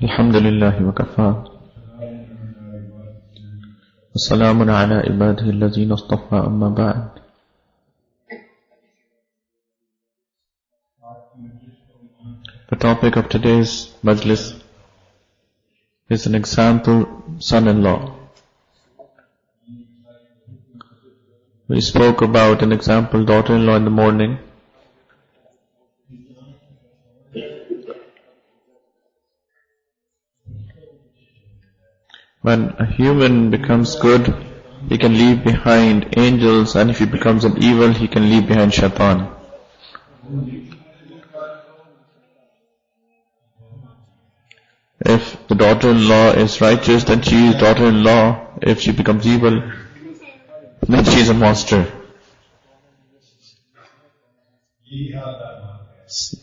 الحمد لله وكفى وسلام على عباده الذين اصطفى أما بعد. The topic of today's majlis is an example son-in-law. We spoke about an example daughter-in-law in the morning. When a human becomes good, he can leave behind angels, and if he becomes an evil, he can leave behind shaitan. If the daughter-in-law is righteous, then she is daughter-in-law. If she becomes evil, then she is a monster.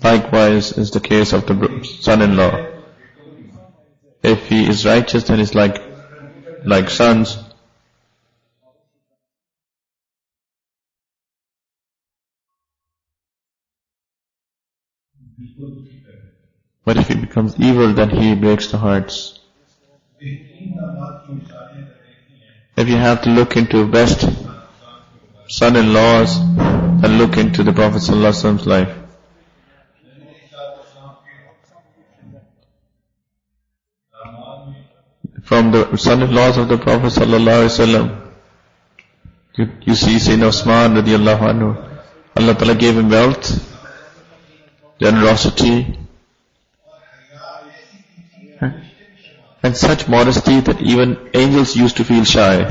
Likewise is the case of the son-in-law. If he is righteous, then he's like sons. But if he becomes evil, then he breaks the hearts. If you have to look into best son-in-laws, then look into the Prophet ﷺ's life. From the son-in-laws of the Prophet ﷺ, you see Sayyidina Usman radiallahu anhu. Allah Ta'ala gave him wealth, generosity, and such modesty that even angels used to feel shy.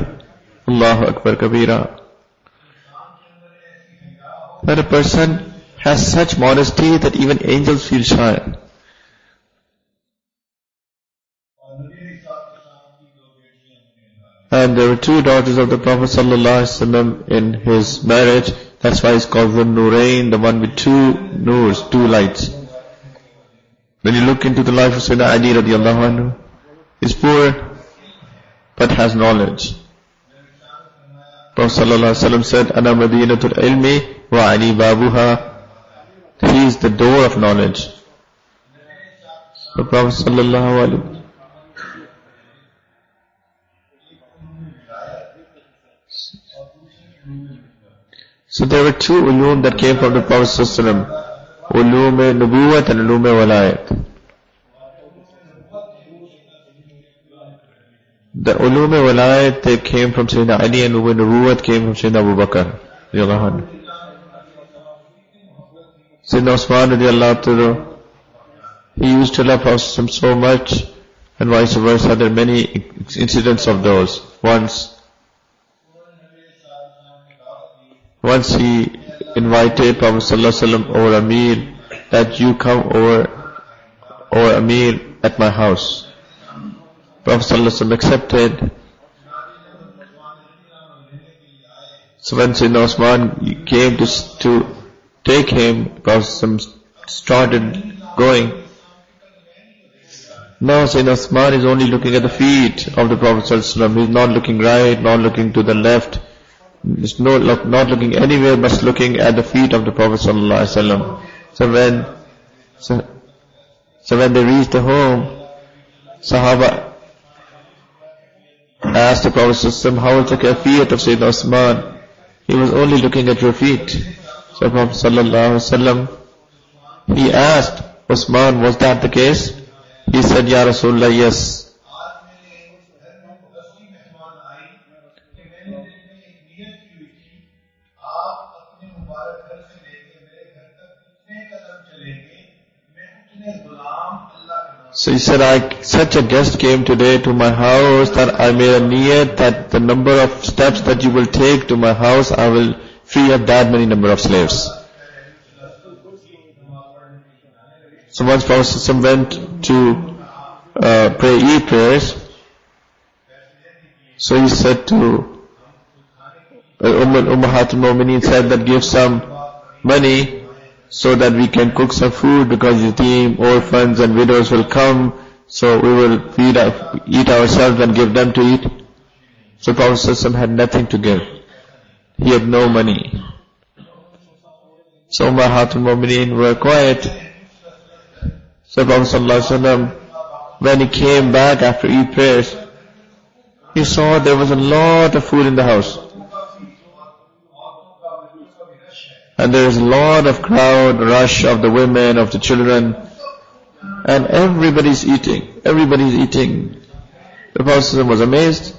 Allahu Akbar Kabira. That a person has such modesty that even angels feel shy. And there were two daughters of the Prophet ﷺ in his marriage. That's why it's called the Nurain, the one with two noors, two lights. When you look into the life of Sayyidina Ali radiallahu anhu, he's poor but has knowledge. Prophet ﷺ said, Ana Madinatul Ilmi wa Ali Babuha. He is the door of knowledge. The Prophet ﷺ. So there were two ulum that came from the Prophet ﷺ. Ulum Nubuwat and Ulum Walayat. The Ulum Walayat, they came from Sayyidina Ali, and Ulum Nubuwat came from Sayyidina Abu Bakr. Sayyidina Usman radiallahu anhu, he used to love Prophet so much, and vice versa. There are many incidents of those. Once he invited Prophet ﷺ over a meal, that you come over a meal at my house. Prophet ﷺ accepted. So when Sayyidina Usman came to take him, Prophet ﷺ started going. Now Sayyidina Usman is only looking at the feet of the Prophet ﷺ. He is not looking right, not looking to the left. It's not looking anywhere but looking at the feet of the Prophet ﷺ. So when they reached the home, Sahaba asked the Prophet ﷺ, how was the kafiyat of Sayyidina Usman? He was only looking at your feet. So Prophet ﷺ, he asked Usman, was that the case? He said, Ya Rasulullah, yes. So he said, such a guest came today to my house that I made a niyat that the number of steps that you will take to my house, I will free up that many number of slaves. So once Prophet went to pray Eid prayers, so he said to Ummahatul Mu'mineen, said that give some money so that we can cook some food, because yatim, orphans and widows will come, so we will eat ourselves and give them to eat. So Prophet ﷺ had nothing to give. He had no money. So Ummahatul Mu'mineen were quiet. So Prophet ﷺ when he came back after Eid prayers, he saw there was a lot of food in the house. And there is a lot of crowd, rush of the women, of the children. And everybody's eating. Everybody's eating. The Prophet was amazed.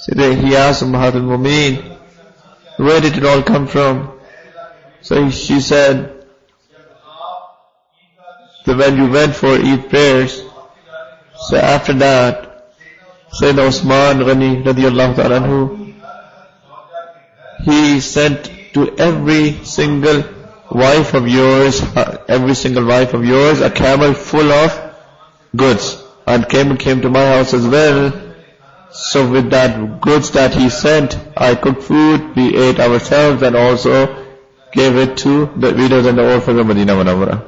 So he asked Ummahatul Mu'mineen, where did it all come from? So she said, so when you went for Eid prayers, so after that, Sayyidina Usman Ghani radiyallahu ta'ala anhu, he sent to every single wife of yours, a camel full of goods. And came to my house as well. So with that goods that he sent, I cooked food, we ate ourselves, and also gave it to the widows and the orphans of Medina Munawwara.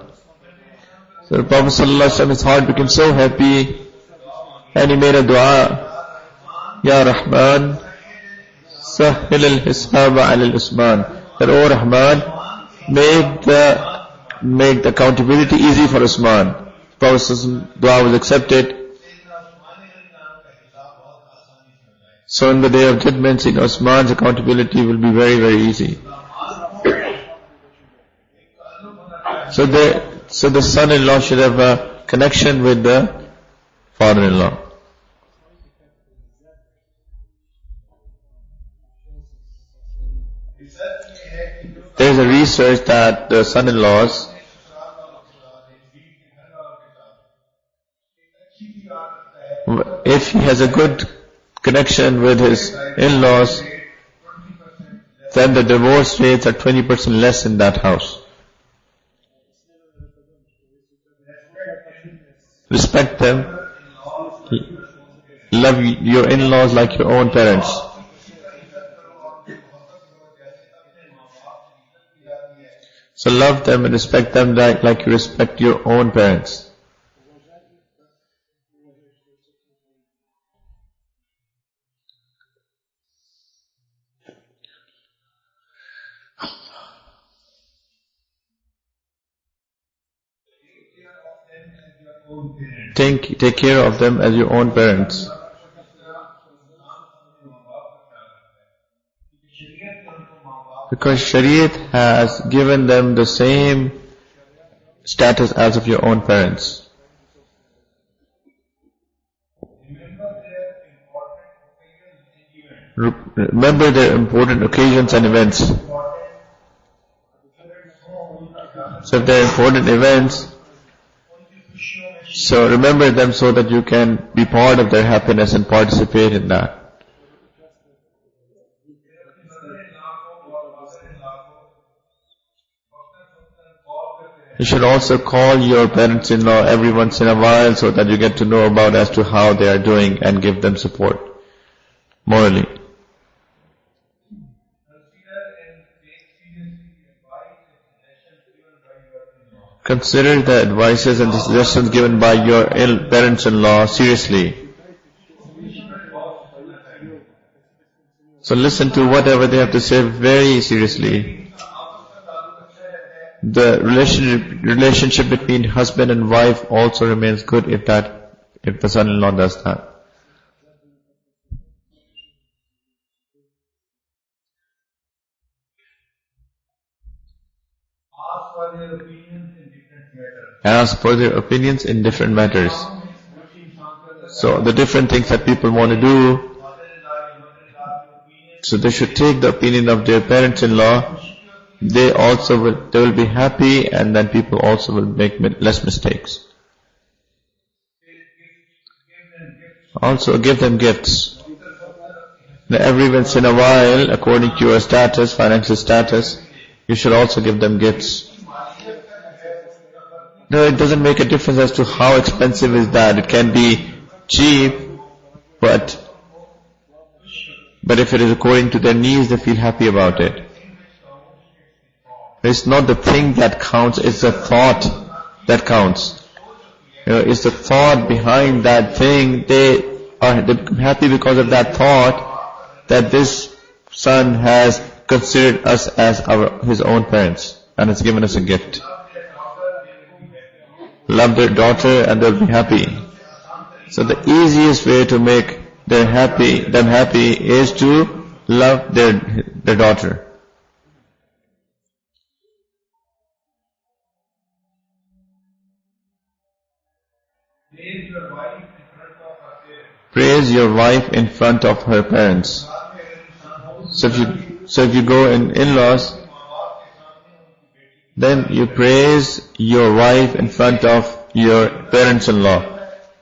So the Prophet ﷺ, his heart became so happy, and he made a dua, Ya Rahman, Sahil al-Hisaba al-Usman. That, O Rahman, make the accountability easy for Usman. Prophet's dua was accepted. So on the day of judgment, Usman's accountability will be very, very easy. So the son-in-law should have a connection with the father-in-law. There is a research that the son-in-laws, if he has a good connection with his in-laws, then the divorce rates are 20% less in that house. Respect them. Love your in-laws like your own parents. So love them and respect them like you respect your own parents. Take care of them as your own parents. Because Shariat has given them the same status as of your own parents. Remember their important occasions and events. So if they're important events, so remember them so that you can be part of their happiness and participate in that. You should also call your parents-in-law every once in a while so that you get to know about as to how they are doing and give them support morally. Consider the advices and the suggestions given by your parents-in-law seriously. So listen to whatever they have to say very seriously. The relationship between husband and wife also remains good if the son-in-law does that. Ask for their opinions in different matters. So the different things that people want to do, so they should take the opinion of their parents-in-law. They will be happy, and then people also will make less mistakes. Also give them gifts. Now, every once in a while, according to your status, financial status, you should also give them gifts. No, it doesn't make a difference as to how expensive is that. It can be cheap, but if it is according to their needs, they feel happy about it. It's not the thing that counts, it's the thought that counts. It's the thought behind that thing. They become happy because of that thought that this son has considered us as his own parents and has given us a gift. Love their daughter and they'll be happy. So the easiest way to make them happy is to love their daughter. Praise your wife in front of her parents. So if you go in-laws, then you praise your wife in front of your parents-in-law.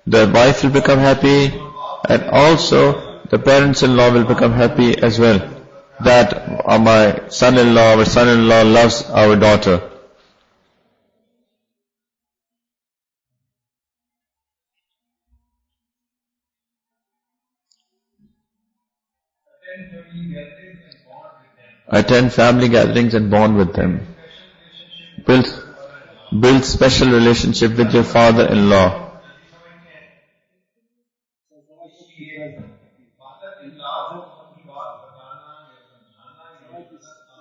The wife will become happy, and also the parents-in-law will become happy as well, that my son-in-law loves our daughter. Attend family gatherings and bond with them. Build special relationship with your father-in-law.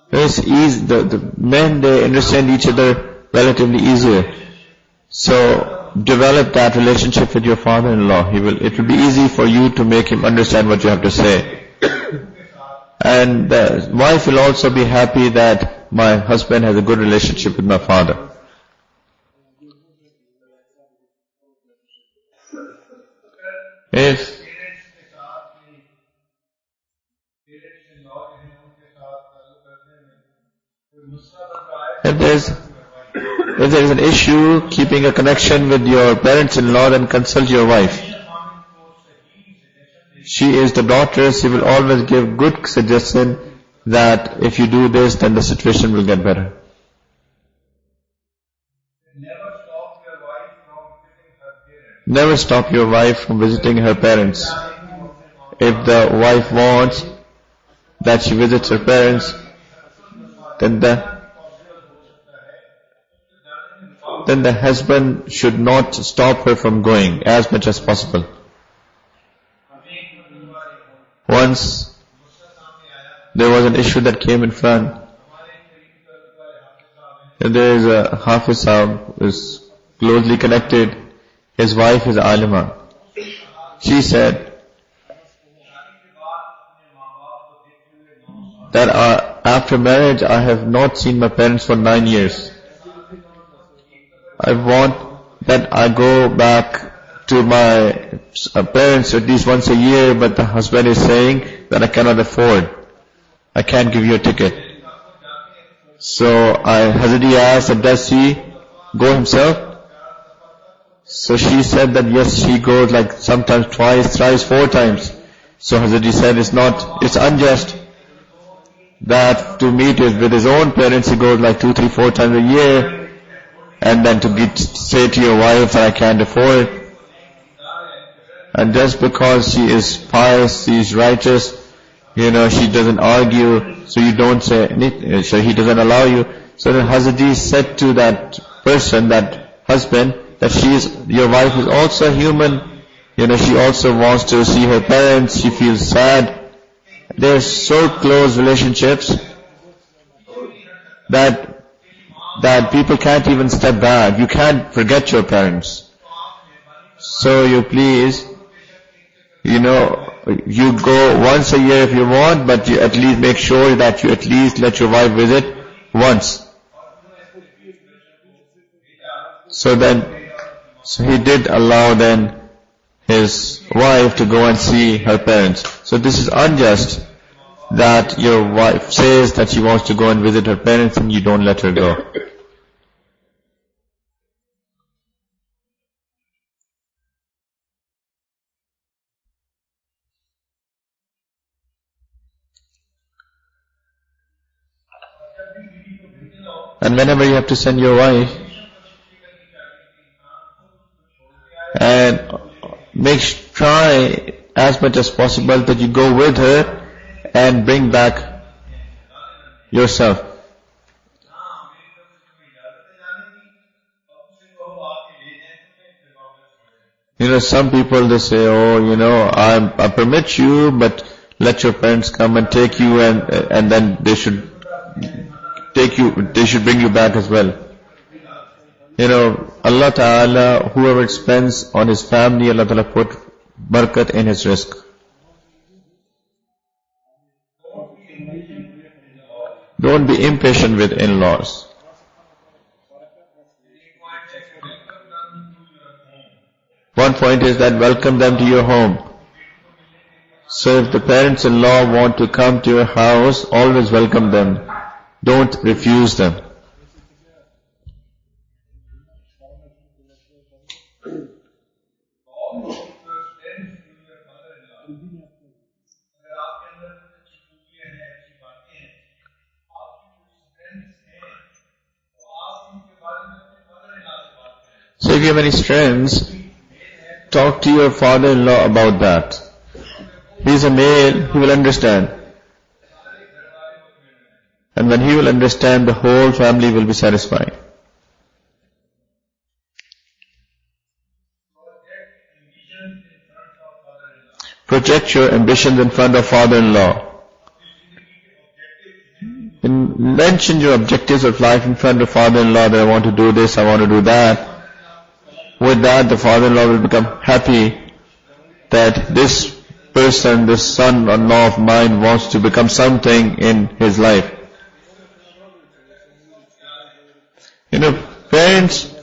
It's easy. The men, they understand each other relatively easier. So develop that relationship with your father-in-law. It will be easy for you to make him understand what you have to say. And the wife will also be happy that my husband has a good relationship with my father. If there is an issue keeping a connection with your parents-in-law, then consult your wife. She is the daughter, she will always give good suggestion that if you do this, then the situation will get better. Never stop your wife from visiting her parents. If the wife wants that she visits her parents, then the husband should not stop her from going as much as possible. Once there was an issue that came in front. There is a Hafiz Sahib who is closely connected. His wife is Alima. She said that after marriage I have not seen my parents for 9 years. I want that I go back to my parents at least once a year, but the husband is saying that I cannot afford. I can't give you a ticket. So Hazrat asked that does he go himself? So she said that yes, she goes like sometimes twice, thrice, 4 times. So Hazrat said it's unjust that to meet with his own parents he goes like 2, 3, 4 times a year, and then to say to your wife that I can't afford. And just because she is pious, she is righteous, she doesn't argue, so you don't say anything, so he doesn't allow you. So then Hazrat said to that person, that husband, that your wife is also human, she also wants to see her parents, she feels sad. They're so close relationships that people can't even step back. You can't forget your parents. So you please, you go once a year if you want, but you at least make sure that you at least let your wife visit once. So he did allow then his wife to go and see her parents. So this is unjust that your wife says that she wants to go and visit her parents and you don't let her go. And whenever you have to send your wife, and try as much as possible that you go with her and bring back yourself. Some people they say, I permit you, but let your parents come and take you, and then they should bring you back as well. Allah Ta'ala, whoever spends on his family, Allah Ta'ala put barakat in his rizq. Don't be impatient with in-laws. One point is that welcome them to your home. So if the parents-in-law want to come to your house, always welcome them. Don't refuse them. So if you have any strengths, talk to your father-in-law about that. He's a male, he will understand. And when he will understand, the whole family will be satisfied. Project your ambitions in front of father-in-law. Mention your objectives of life in front of father-in-law, that I want to do this, I want to do that. With that, the father-in-law will become happy that this person, this son-in-law of mine wants to become something in his life. Parents,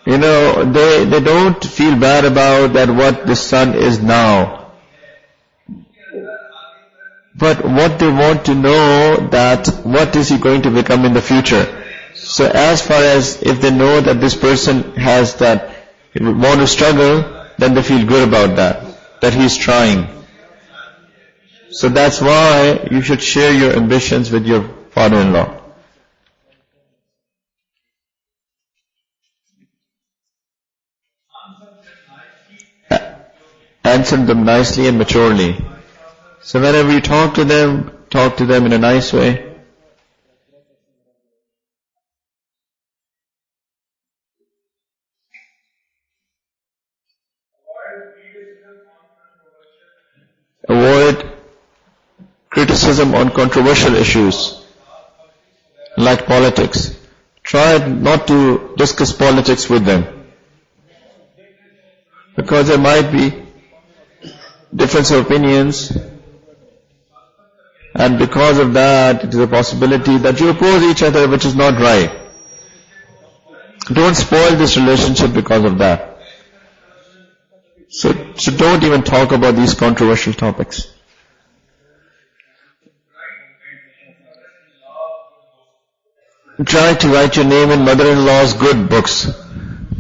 they don't feel bad about that what the son is now. But what they want to know, that what is he going to become in the future. So as far as if they know that this person has that, want to struggle, then they feel good about that he's trying. So that's why you should share your ambitions with your father-in-law. Answer them nicely and maturely. So whenever you talk to them in a nice way. Avoid criticism on controversial issues, like politics. Try not to discuss politics with them, because there might be difference of opinions, and because of that, it is a possibility that you oppose each other, which is not right. Don't spoil this relationship because of that. So don't even talk about these controversial topics. Try to write your name in mother-in-law's good books.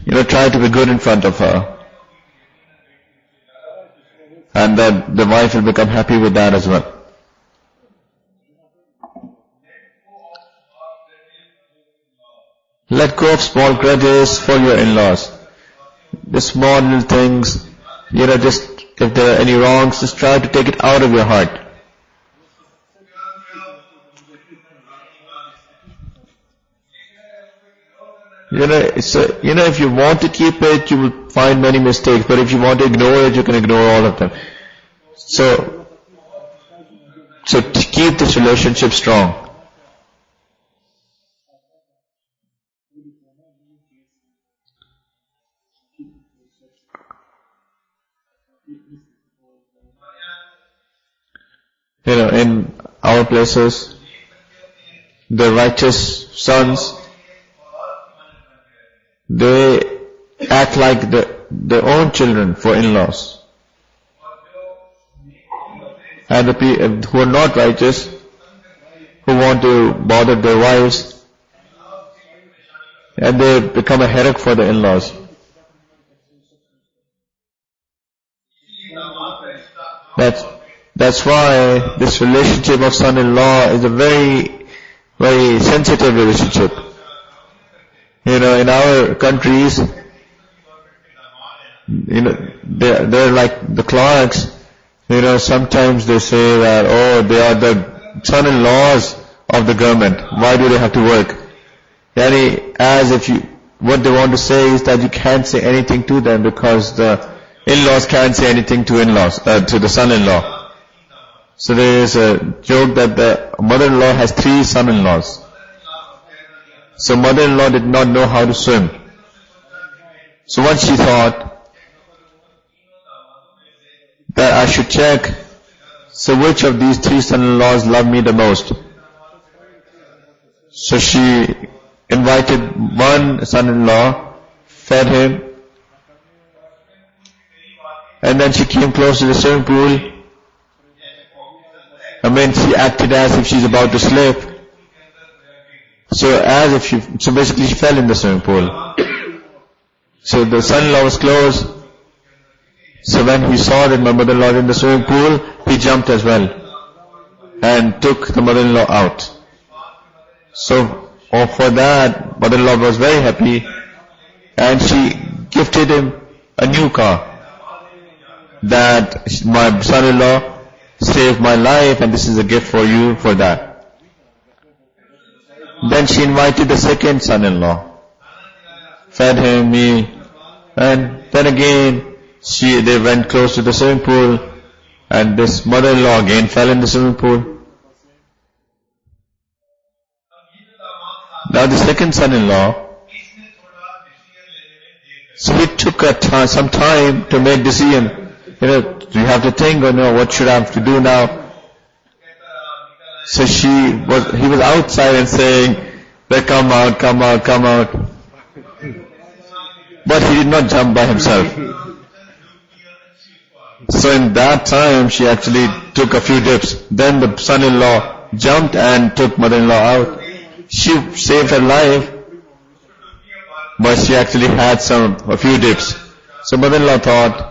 Try to be good in front of her. And then the wife will become happy with that as well. Let go of small grudges for your in-laws. The small little things, just if there are any wrongs, just try to take it out of your heart. If you want to keep it, you will find many mistakes. But if you want to ignore it, you can ignore all of them. So to keep this relationship strong. In our places, the righteous sons, they act like their own children for in-laws. And the people who are not righteous, who want to bother their wives, and they become a headache for the in-laws. That's why this relationship of son-in-law is a very, very sensitive relationship. In our countries, they're like the clerks. Sometimes they say that, they are the son-in-laws of the government. Why do they have to work? What they want to say is that you can't say anything to them because the in-laws can't say anything to to the son-in-law. So there is a joke that the mother-in-law has 3 son-in-laws. So mother-in-law did not know how to swim. So once she thought that I should check, so which of these three son-in-laws love me the most? So she invited one son-in-law, fed him, and then she came close to the swimming pool. She acted as if she's about to slip. So basically she fell in the swimming pool. So the son-in-law was close. So when he saw that my mother-in-law was in the swimming pool, he jumped as well and took the mother-in-law out. So for that, mother-in-law was very happy, and she gifted him a new car. That my son-in-law saved my life, and this is a gift for you for that. Then she invited the second son-in-law, fed him, me, and then again they went close to the swimming pool, and this mother-in-law again fell in the swimming pool. Now the second son-in-law, so he took some time to make decision. You have to think, what should I have to do now? So he was outside and saying, come out, come out, come out. But he did not jump by himself. So in that time, she actually took a few dips. Then the son-in-law jumped and took mother-in-law out. She saved her life, but she actually had a few dips. So mother-in-law thought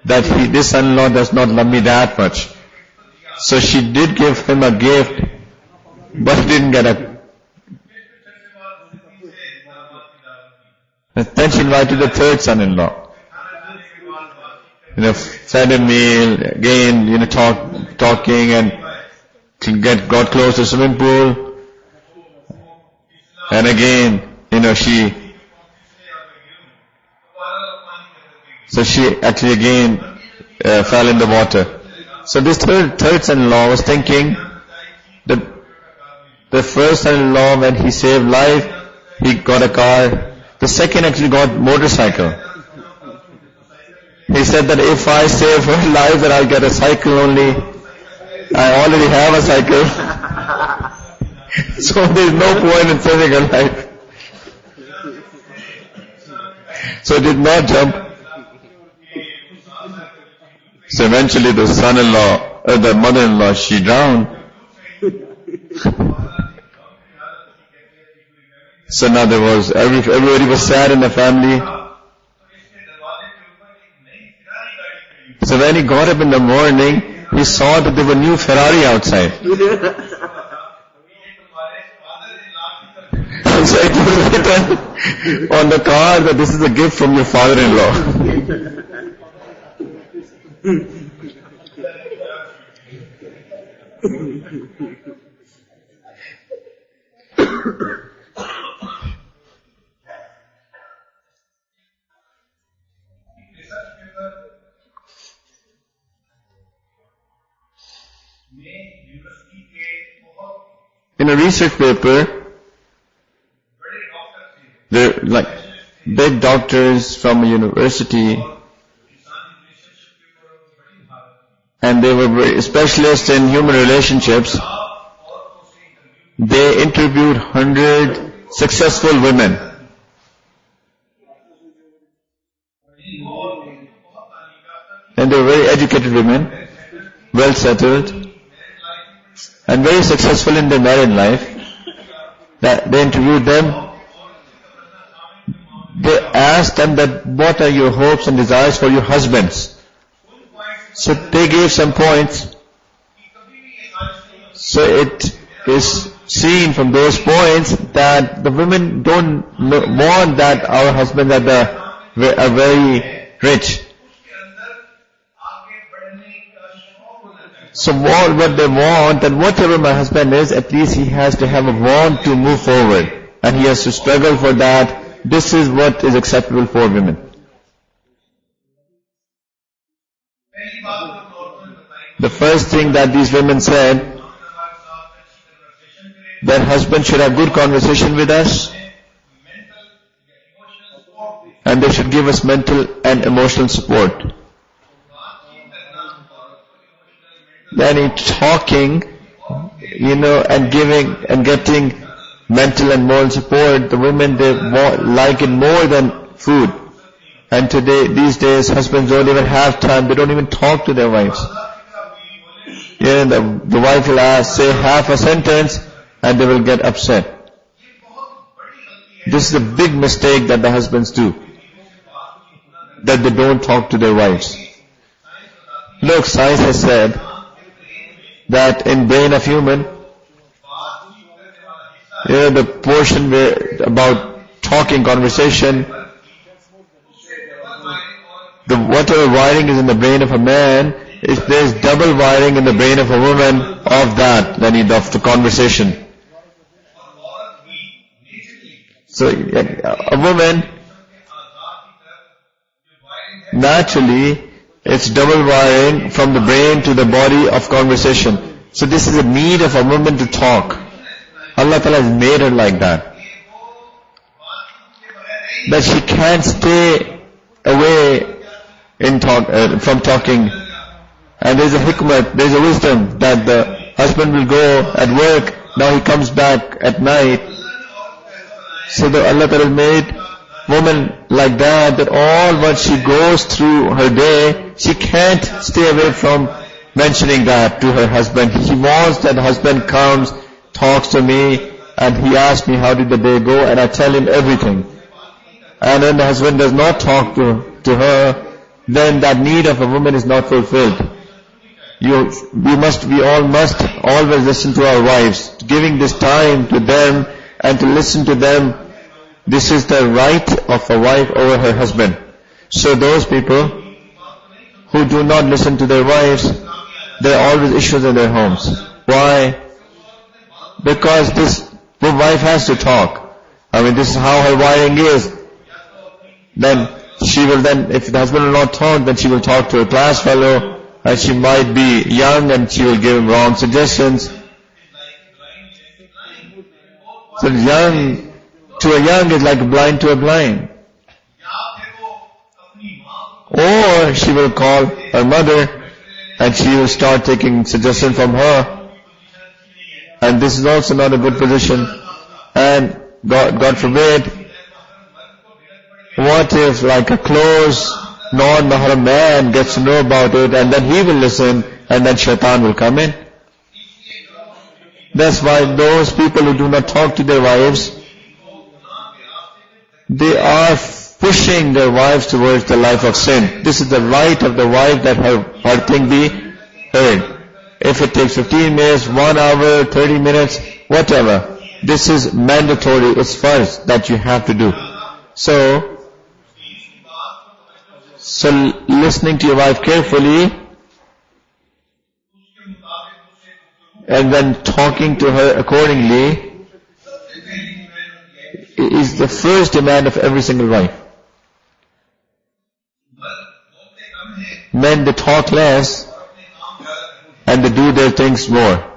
that this son-in-law does not love me that much. So she did give him a gift, but he didn't get a. And then she invited the third son-in-law. Fed a meal, again, talking, and got close to the swimming pool. And again, so she actually again fell in the water. So this third son-in-law was thinking that the first son-in-law, when he saved life, he got a car. The second actually got motorcycle. He said that if I save her life, then I'll get a cycle only. I already have a cycle. So there is no point in saving her life. So did not jump. So eventually the the mother-in-law, she drowned. So now everybody was sad in the family. So when he got up in the morning, he saw that there were new Ferrari outside. So it was written on the car that this is a gift from your father-in-law. In a research paper, like big doctors from a university, and they were very specialists in human relationships. They interviewed 100 successful women. And they were very educated women, well settled, and very successful in their married life. They interviewed them. They asked them that what are your hopes and desires for your husbands. So they gave some points. So it is seen from those points that the women don't want that our husbands are very rich. So what they want, that whatever my husband is, at least he has to have a want to move forward, and he has to struggle for that. This is what is acceptable for women. The first thing that these women said, that husband should have good conversation with us, should give us mental and emotional support. Yani talking, and giving and getting mental and moral support, the women, they like it more than food. And these days, husbands don't even have time, they don't even talk to their wives. The wife will say half a sentence and they will get upset. This is a big mistake that the husbands do, that they don't talk to their wives. Look, science has said that in brain of human, the portion about talking, conversation, whatever wiring is in the brain of a man, if there's double wiring in the brain of a woman of that, then of the conversation. So a woman, naturally, it's double wiring from the brain to the body of conversation. So this is a need of a woman to talk. Allah Ta'ala has made her like that. That she can't stay away from talking. And there's a hikmah, there's a wisdom that the husband will go at work, now he comes back at night. So that Allah Ta'ala made woman like that all what she goes through her day, she can't stay away from mentioning that to her husband. She wants that husband comes, talks to me, and he asks me how did the day go, and I tell him everything. And when the husband does not talk to her, then that need of a woman is not fulfilled. We all must always listen to our wives, giving this time to them and to listen to them. This is the right of a wife over her husband. So those people who do not listen to their wives, there are always issues in their homes. Why? Because the wife has to talk. This is how her wiring is. Then, if the husband will not talk, then she will talk to a class fellow, and she might be young and she will give him wrong suggestions. So young to a young is like blind to a blind. Or she will call her mother and she will start taking suggestion from her. And this is also not a good position. And God forbid, what if like a close non-mahram man gets to know about it and then he will listen and then shaitan will come in. That's why those people who do not talk to their wives, they are pushing their wives towards the life of sin. This is the right of the wife that her thing be heard. If it takes 15 minutes, 1 hour, 30 minutes, whatever, this is mandatory, it's first that you have to do. So listening to your wife carefully and then talking to her accordingly is the first demand of every single wife. Men, they talk less and they do their things more.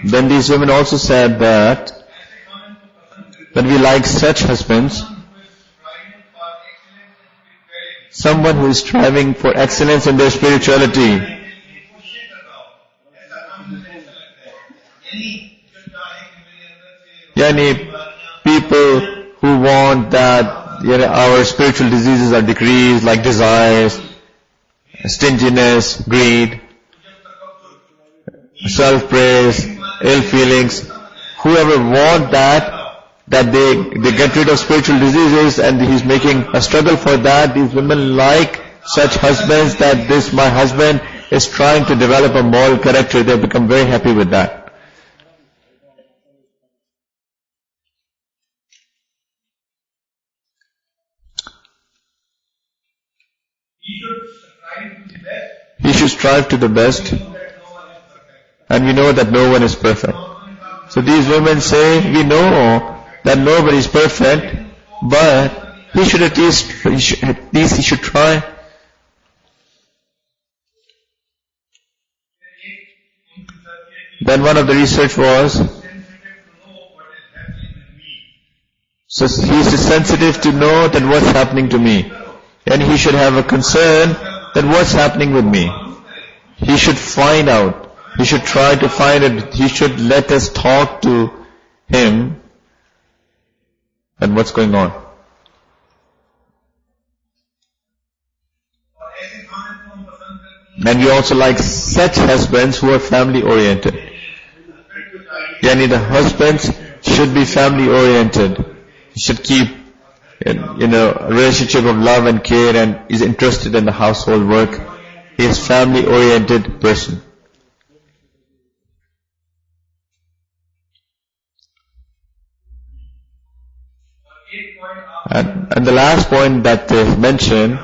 Then these women also said that we like such husbands, someone who is striving for excellence in their spirituality. People who want that our spiritual diseases are decreased, like desires, stinginess, greed, self-praise, ill feelings. Whoever want that they get rid of spiritual diseases, and he's making a struggle for that. These women like such husbands, that my husband is trying to develop a moral character. They become very happy with that. He should strive to the best. And we know that no one is perfect. So these women say, we know that nobody is perfect, but he should try. Then one of the research was, so he is sensitive to know that what's happening to me. And he should have a concern that what's happening with me. He should find out. He should try to find it. He should let us talk to him and what's going on. And we also like such husbands who are family oriented. Yani the husbands should be family oriented. He should keep a relationship of love and care and is interested in the household work. He is family oriented person. And the last point that they mention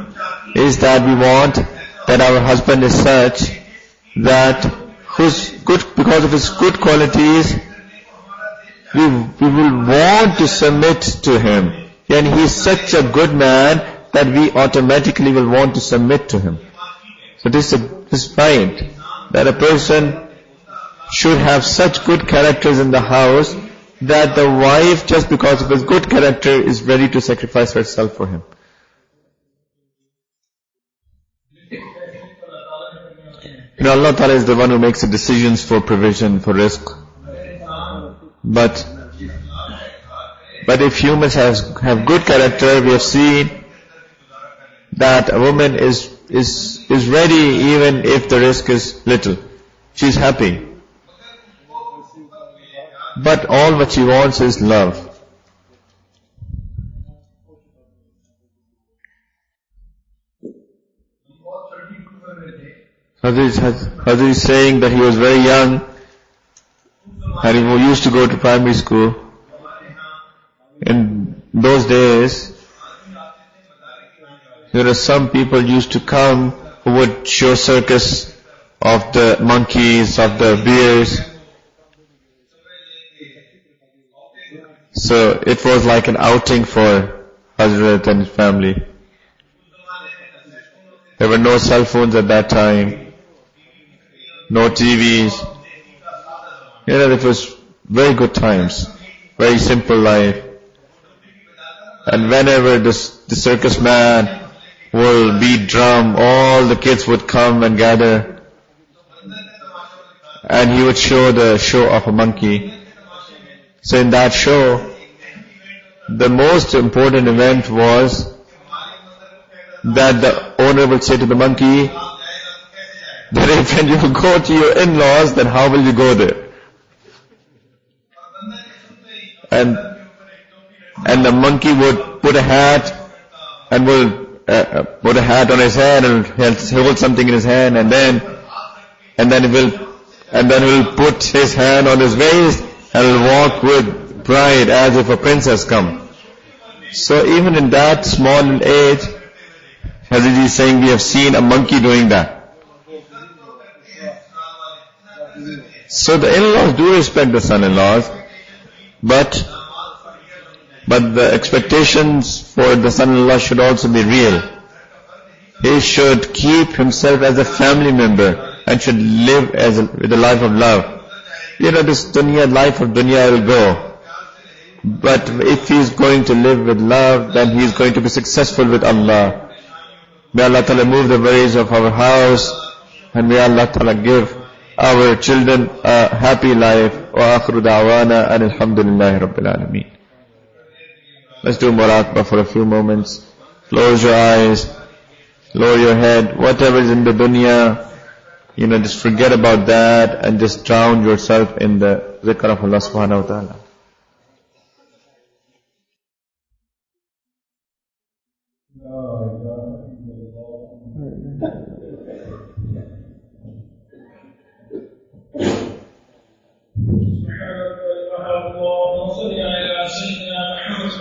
is that we want that our husband is such that who's good, because of his good qualities, we will want to submit to him. And he is such a good man that we automatically will want to submit to him. So this is right, that a person should have such good characters in the house that the wife, just because of his good character, is ready to sacrifice herself for him. Allah Ta'ala is the one who makes the decisions for provision, for rizq. But if humans have good character, we have seen that a woman is ready even if the risk is little. She's happy. But all what she wants is love. Chaudhary is saying that he was very young and he used to go to primary school. In those days, there are some people used to come who would show circus of the monkeys, of the bears. So it was like an outing for Hazrat and his family. There were no cell phones at that time, no TVs. It was very good times, very simple life. And whenever the circus man will beat drum, all the kids would come and gather. And he would show the show of a monkey. So in that show, the most important event was that the owner would say to the monkey, that if when you go to your in-laws, then how will you go there? And the monkey would put a hat and will put a hat on his head and he'll hold something in his hand and then he will put his hand on his waist and will walk with pride as if a prince has come. So even in that small age, Hazrat is saying we have seen a monkey doing that. So the in-laws do respect the son-in-laws, but the expectations for the son-in-law should also be real. He should keep himself as a family member and should live with a life of love. This life of dunya will go. But if he is going to live with love, then he is going to be successful with Allah. May Allah Ta'ala move the worries of our house, and may Allah Ta'ala give our children a happy life. Wa akhiru da'wana and alhamdulillahi rabbil alameen. Let's do muraqabah for a few moments. Close your eyes, lower your head. Whatever is in the dunya, just forget about that and just drown yourself in the zikr of Allah subhanahu wa ta'ala.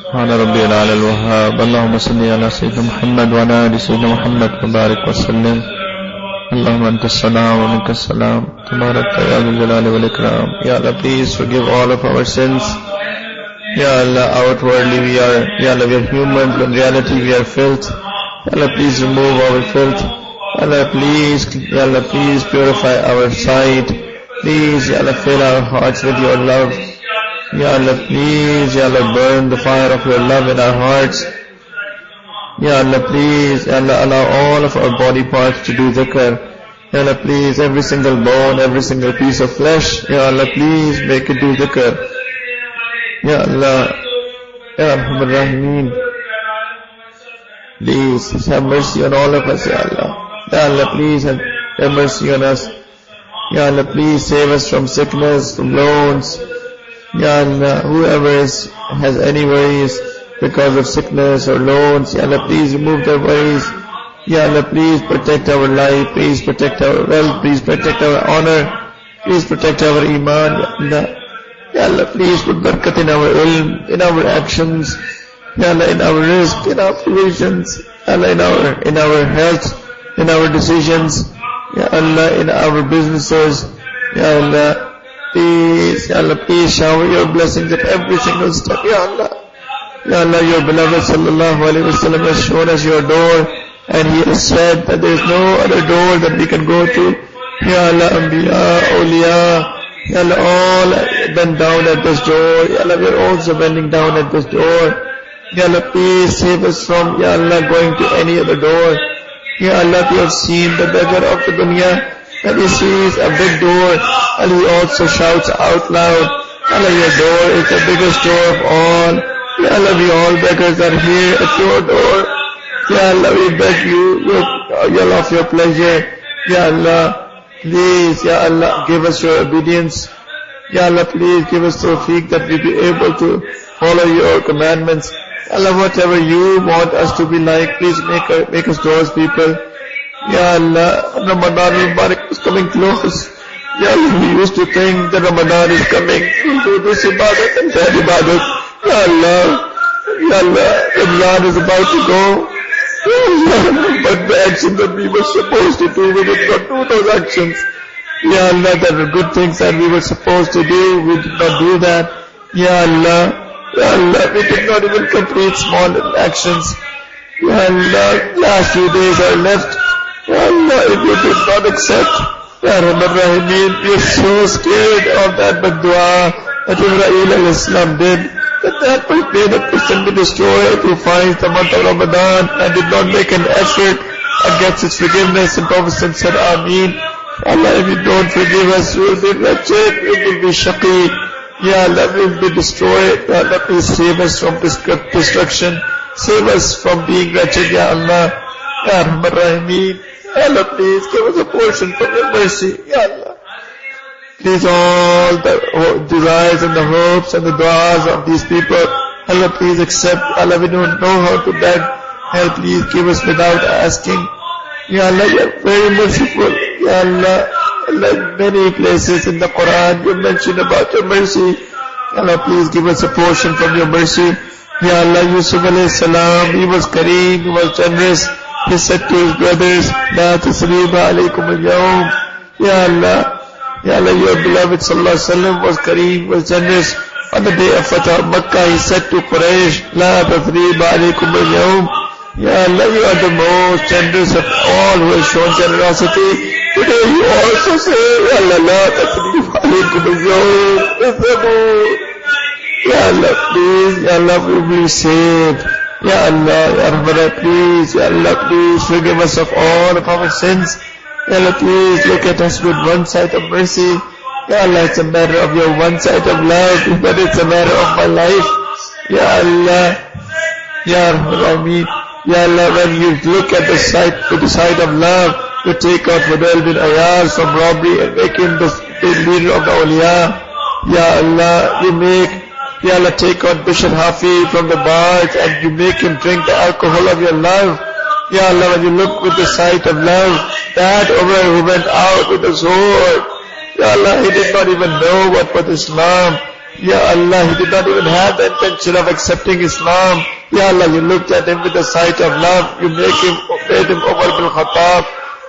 سبحان ربي العلى الوهاب اللهم صل على سيدنا محمد وعلى آل سيدنا محمد وبارك وسلم اللهم أنت السلام ومنك السلام تبارك يا ذو الجلال والإكرام. Ya Allah, please forgive all of our sins. Ya Allah, outwardly we are human, but in reality we are filth. Ya Allah, please remove our filth. Ya Allah, please purify our sight. please, Ya Allah, fill our hearts with your love. Ya Allah, please, Ya Allah, burn the fire of your love in our hearts. Ya Allah, please, Ya Allah, allow all of our body parts to do dhikr. Ya Allah, please, every single bone, every single piece of flesh, Ya Allah, please make it do dhikr. Ya Allah, Ya Arhamar Rahimeen, please have mercy on all of us, Ya Allah. Ya Allah, please have mercy on us. Ya Allah, please save us from sickness, from loans. Ya Allah, whoever has any worries because of sickness or loans, Ya Allah, please remove their worries. Ya Allah, please protect our life, please protect our wealth, please protect our honor, please protect our iman, Ya Allah. Ya Allah, please put barakat in our ilm, in our actions, Ya Allah, in our rizq, in our provisions, Ya Allah, in our health, in our decisions, Ya Allah, in our businesses, Ya Allah, please, Ya Allah, please shower your blessings at every single step, Ya Allah. Ya Allah, your beloved sallallahu alayhi wa sallam has shown us your door, and he has said that there is no other door that we can go to. Ya Allah, Anbiya, Awliya, Ya Allah, all bend down at this door. Ya Allah, we are also bending down at this door. Ya Allah, please save us from, Ya Allah, going to any other door. Ya Allah, we have seen the beggar of the dunya, and he sees a big door, and he also shouts out loud, Allah, your door is the biggest door of all. Ya Allah, we all beggars are here at your door. Ya Allah, we beg you, Ya Allah, of your pleasure. Ya Allah, please, Ya Allah, give us your obedience. Ya Allah, please give us tawfiq that we be able to follow your commandments. Allah, whatever you want us to be like, please make us those people. Ya Allah, Ramadan al-Mubarak is coming close. Ya Allah, we used to think that Ramadan is coming. We'll do this ibadat and that ibadat. Ya Allah, Ramadan is about to go. Ya Allah, but the action that we were supposed to do, we did not do those actions. Ya Allah, there are good things that we were supposed to do, we did not do that. Ya Allah, we did not even complete small actions. Ya Allah, last few days are left. Ya Allah, if you did not accept, Ya Arhamar Rahimeen, we are so scared of that bad dua that Ibrahim al-Islam did, that made a person be destroyed who finds the month of Ramadan and did not make an effort against its forgiveness. And Prophet said, Ameen. Allah, if you don't forgive us, we will be wretched, we will be shaqi. Ya Allah, we will be destroyed. Ya Allah, please save us from destruction. Save us from being wretched, Ya Allah. Ya Arhamar Rahimeen. Ya Allah, please give us a portion from your mercy, Ya Allah. Please, all the desires and the hopes and the du'as of these people, Allah, please accept. Allah, we don't know how to beg. Allah, please give us without asking. Ya Allah, you are very merciful. Ya Allah, in many places in the Quran you mention about your mercy. Allah, please give us a portion from your mercy. Ya Allah, Yusuf alayhi salam, he was kareem, he was generous. He said to his brothers, La tasriba alaykum al-yawm. Ya Allah, your beloved sallallahu alaihi wasallam was kareem, was generous. On the day of Fatah Makkah, he said to Quraysh, La tasriba alaykum al-yawm. Ya Allah, you are the most generous of all who have shown generosity. Today you also say, Ya Allah, La tasriba alaykum al-yawm. Ya Allah, please, Ya Allah, we will be saved. Ya Allah, Ya Rahman, please, Ya Allah, please forgive us of all of our sins. Ya Allah, please look at us with one sight of mercy. Ya Allah, it's a matter of your one sight of love, but it's a matter of my life. Ya Allah, Ya Rahman, Ya Allah, when you look at the sight, with the sight of love, you take out Fudayl bin Ayaz from robbery and make him the leader of the awliya. Ya Allah, you make, Ya Allah, take out Bishr Hafi from the bars and you make him drink the alcohol of your love. Ya Allah, when you look with the sight of love, that Umar who went out with the sword, Ya Allah, he did not even know what was Islam. Ya Allah, he did not even have the intention of accepting Islam. Ya Allah, you looked at him with the sight of love, you made him Umar bin Khattab.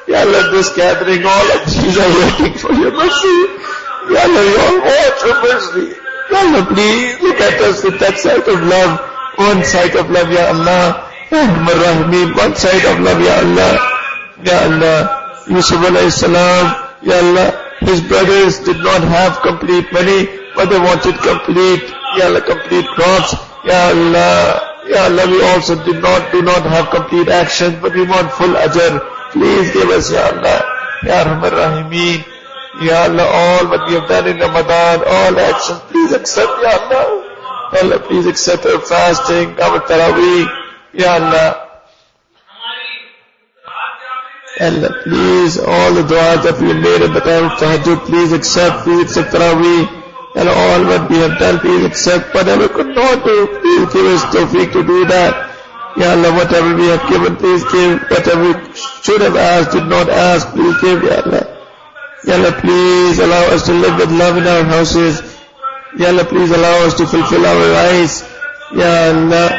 Ya Allah, this gathering, all of these are waiting for your mercy. Ya Allah, we all want your mercy. Ya Allah, please look at us with that sight of love, one sight of love, Ya Allah. Rahim, one side of love, Ya Allah. Ya Allah, Yusuf alayhi salam, Ya Allah, His brothers did not have complete money, but they wanted complete, Ya Allah, complete crops. Ya Allah, we also do not have complete action, but we want full ajr. Please give us, Ya Allah, Ya Rahman Rahimeen. Ya Allah, all what we have done in Ramadan, all actions, please accept, Ya Allah. Ya Allah, please accept our fasting, our Taraweeh. Ya Allah. Allah, please, all the du'as that we made at the time of Tahajjud, please accept Taraweeh. Allah, all what we have done, please accept. Whatever we could not do, please give us tawfiq to do that. Ya Allah, whatever we have given, please give. Whatever we should have asked, did not ask, please give, Ya Allah. Ya Allah, please allow us to live with love in our houses. Ya Allah, please allow us to fulfill our rights. Ya Allah,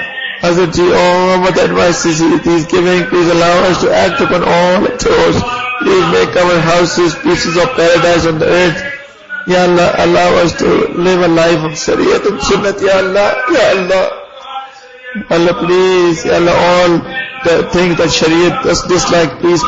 Hazrat Ji, all what advices he is giving, please allow us to act upon all of those. Please make our houses pieces of paradise on the earth. Ya Allah, allow us to live a life of Shariat and Sunnat, Ya Allah, Ya Allah. Allah, please, Ya Allah, all the things that Shariat does dislike, please